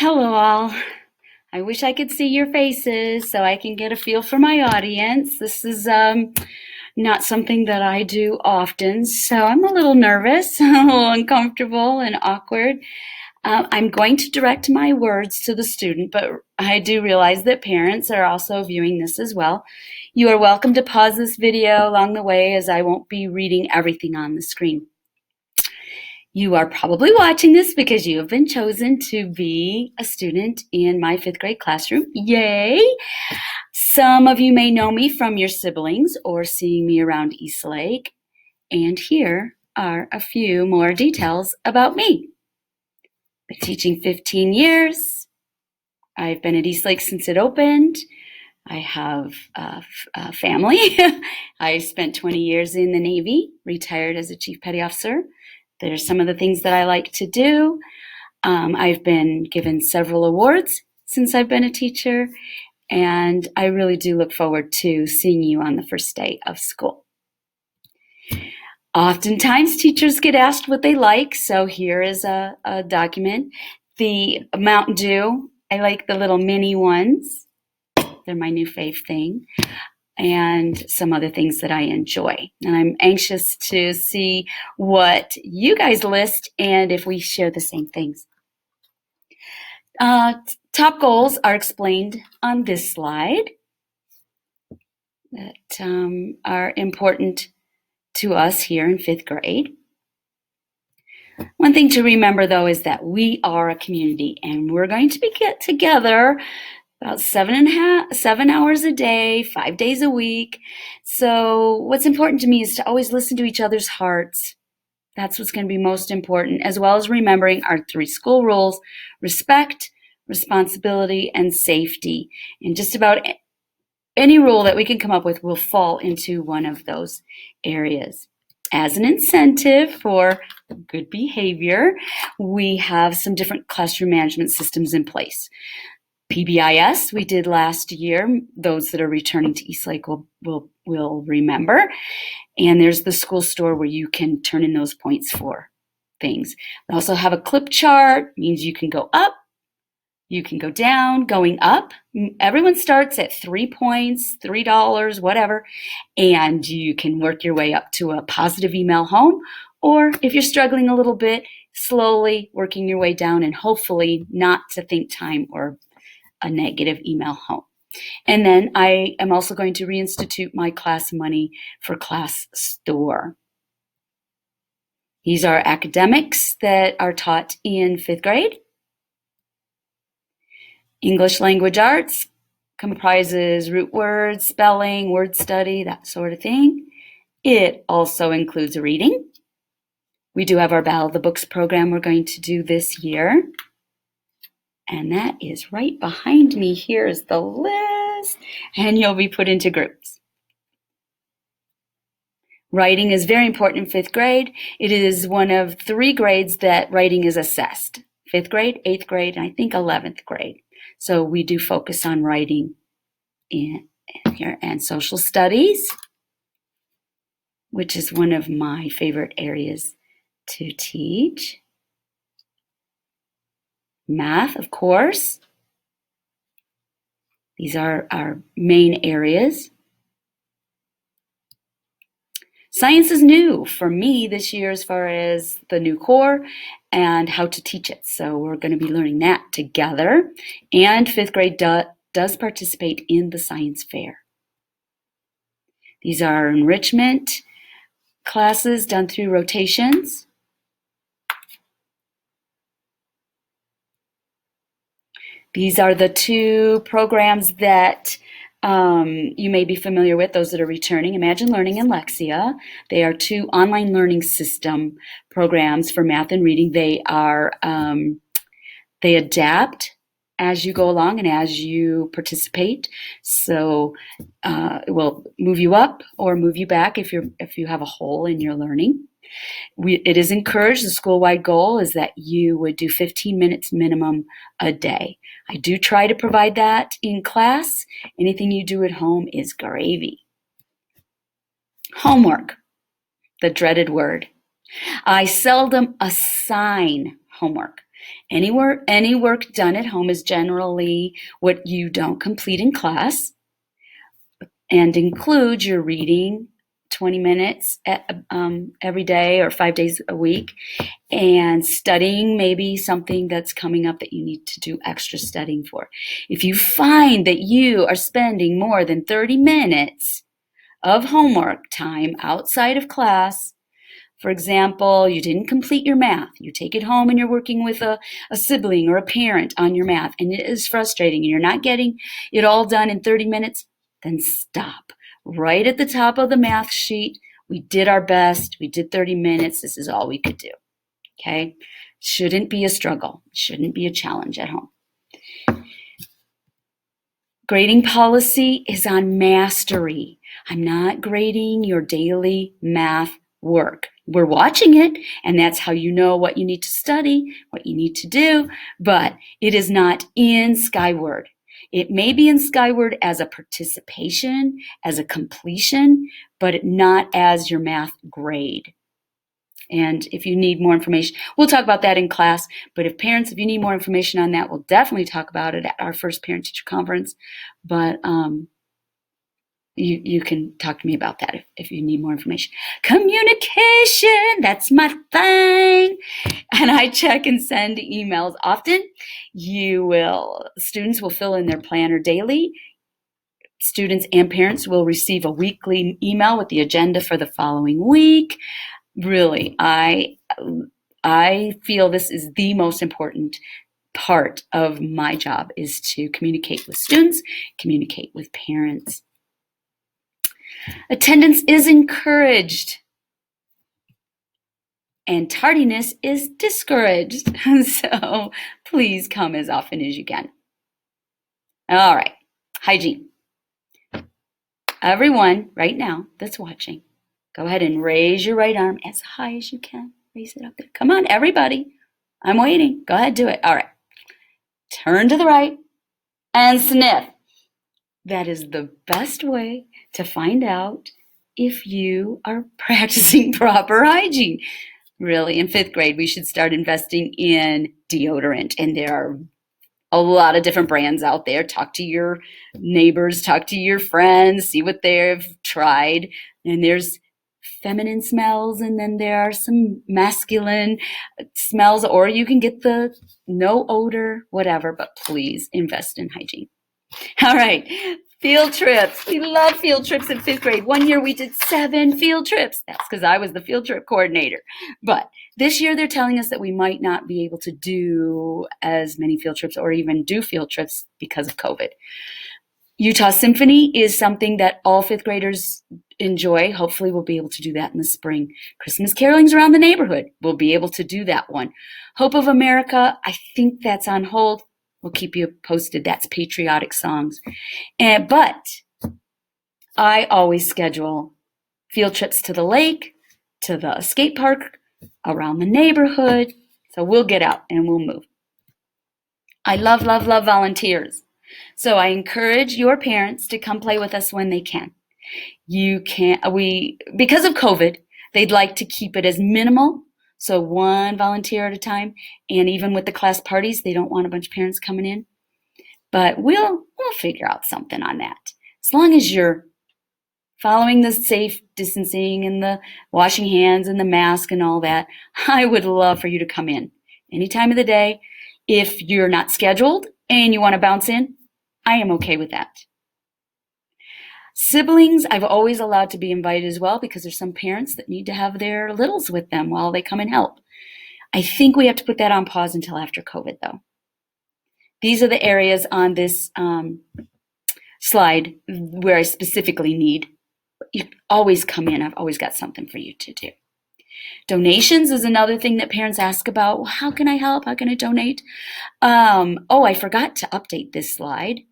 Hello, all. I wish I could see your faces so I can get a feel for my audience. This is not something that I do often, so I'm a little nervous, a little uncomfortable and awkward. I'm going to direct my words to the student, but I do realize that parents are also viewing this as well. You are welcome to pause this video along the way, as I won't be reading everything on the screen. You are probably watching this because you have been chosen to be a student in my 5th grade classroom. Yay! Some of you may know me from your siblings or seeing me around Eastlake. And here are a few more details about me. I've been teaching 15 years. I've been at Eastlake since it opened. I have a family. I spent 20 years in the Navy, retired as a Chief Petty Officer. There's some of the things that I like to do. I've been given several awards since I've been a teacher, and I really do look forward to seeing you on the first day of school. Oftentimes, teachers get asked what they like, so here is a document. The Mountain Dew, I like the little mini ones. They're my new fave thing. And some other things that I enjoy. And I'm anxious to see what you guys list and if we share the same things. Top goals are explained on this slide that are important to us here in 5th grade. One thing to remember, though, is that we are a community and we're going to get together about 7 hours a day, 5 days a week. So what's important to me is to always listen to each other's hearts. That's what's going to be most important, as well as remembering our 3 school rules: respect, responsibility, and safety. And just about any rule that we can come up with will fall into one of those areas. As an incentive for good behavior, we have some different classroom management systems in place. PBIS we did last year. Those that are returning to Eastlake will remember. And there's the school store where you can turn in those points for things. We also have a clip chart, means you can go up, you can go down. Going up, everyone starts at 3 points, $3, whatever, and you can work your way up to a positive email home, or if you're struggling a little bit, slowly working your way down and hopefully not to think time or a negative email home. And then I am also going to reinstitute my class money for class store. These are academics that are taught in 5th grade. English language arts comprises root words, spelling, word study, that sort of thing. It also includes reading. We do have our Battle of the Books program we're going to do this year. And that is right behind me. Here is the list, and you'll be put into groups. Writing is very important in 5th grade. It is one of 3 grades that writing is assessed: 5th grade, 8th grade, and I think 11th grade. So we do focus on writing in here, and social studies, which is one of my favorite areas to teach. Math, of course. These are our main areas. Science is new for me this year as far as the new core and how to teach it. So we're going to be learning that together. And 5th grade does participate in the science fair. These are enrichment classes done through rotations. These are the 2 programs that you may be familiar with, those that are returning: Imagine Learning and Lexia. They are 2 online learning system programs for math and reading. They adapt as you go along and as you participate. So it will move you up or move you back if you have a hole in your learning. It is encouraged. The school-wide goal is that you would do 15 minutes minimum a day. I do try to provide that in class. Anything you do at home is gravy. Homework, the dreaded word. I seldom assign homework. Any work done at home is generally what you don't complete in class, and includes your reading 20 minutes every day or 5 days a week, and studying maybe something that's coming up that you need to do extra studying for. If you find that you are spending more than 30 minutes of homework time outside of class, for example, you didn't complete your math, you take it home and you're working with a sibling or a parent on your math, and it is frustrating and you're not getting it all done in 30 minutes, then stop. Right at the top of the math sheet, we did our best, we did 30 minutes, this is all we could do. Okay? Shouldn't be a struggle, shouldn't be a challenge at home. Grading policy is on mastery. I'm not grading your daily math work. We're watching it, and that's how you know what you need to study, what you need to do, but it is not in Skyward. It may be in Skyward as a participation, as a completion, but not as your math grade. And if you need more information, we'll talk about that in class. But if you need more information on that, we'll definitely talk about it at our first parent-teacher conference. But you can talk to me about that if you need more information. Communication, that's my thing. And I check and send emails often. Students will fill in their planner daily. Students and parents will receive a weekly email with the agenda for the following week. Really, I feel this is the most important part of my job, is to communicate with students, communicate with parents. Attendance is encouraged, and tardiness is discouraged. So please come as often as you can. All right, hygiene. Everyone right now that's watching, go ahead and raise your right arm as high as you can. Raise it up there. Come on, everybody. I'm waiting. Go ahead, do it. All right. Turn to the right and sniff. That is the best way to find out if you are practicing proper hygiene. Really, in 5th grade, we should start investing in deodorant. And there are a lot of different brands out there. Talk to your neighbors, talk to your friends, see what they've tried. And there's feminine smells, and then there are some masculine smells, or you can get the no odor, whatever, but please invest in hygiene. All right, field trips. We love field trips in 5th grade. One year we did 7 field trips. That's because I was the field trip coordinator. But this year they're telling us that we might not be able to do as many field trips or even do field trips because of COVID. Utah Symphony is something that all 5th graders enjoy. Hopefully we'll be able to do that in the spring. Christmas carolings around the neighborhood, we'll be able to do that one. Hope of America, I think that's on hold. We'll keep you posted. That's patriotic songs. But I always schedule field trips to the lake, to the skate park, around the neighborhood. So we'll get out and we'll move. I love, love, love volunteers. So I encourage your parents to come play with us when they can. Because of COVID, they'd like to keep it as minimal. So 1 volunteer at a time. And even with the class parties, they don't want a bunch of parents coming in. But we'll figure out something on that. As long as you're following the safe distancing and the washing hands and the mask and all that, I would love for you to come in any time of the day. If you're not scheduled and you want to bounce in, I am okay with that. Siblings, I've always allowed to be invited as well, because there's some parents that need to have their littles with them while they come and help. I think we have to put that on pause until after COVID, though. These are the areas on this slide where I specifically need. You always come in. I've always got something for you to do. Donations is another thing that parents ask about. Well, how can I help? How can I donate? I forgot to update this slide.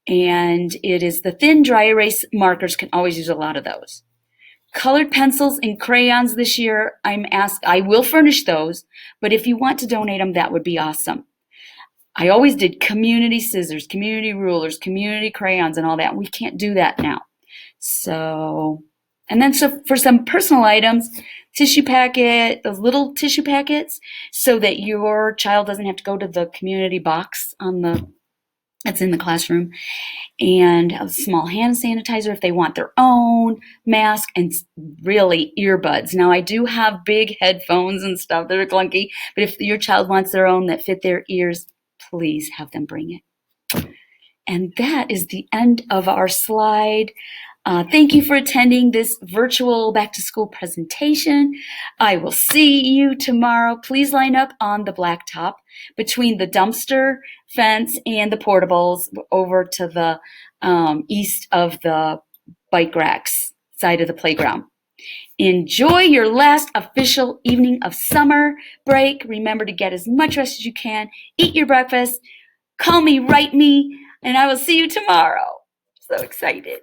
And it is the thin dry erase markers. Can always use a lot of those. Colored pencils and crayons this year, I will furnish those, but if you want to donate them, that would be awesome. I always did community scissors, community rulers, community crayons, and all that. We can't do that now. So And then so for some personal items, tissue packet, those little tissue packets, so that your child doesn't have to go to the community box that's in the classroom, and a small hand sanitizer if they want their own, mask, and really earbuds. Now, I do have big headphones and stuff that are clunky, but if your child wants their own that fit their ears, please have them bring it. And that is the end of our slide. Thank you for attending this virtual back to school presentation. I will see you tomorrow. Please line up on the blacktop between the dumpster fence and the portables over to the east of the bike racks side of the playground. Enjoy your last official evening of summer break. Remember to get as much rest as you can. Eat your breakfast. Call me, write me, and I will see you tomorrow. So excited.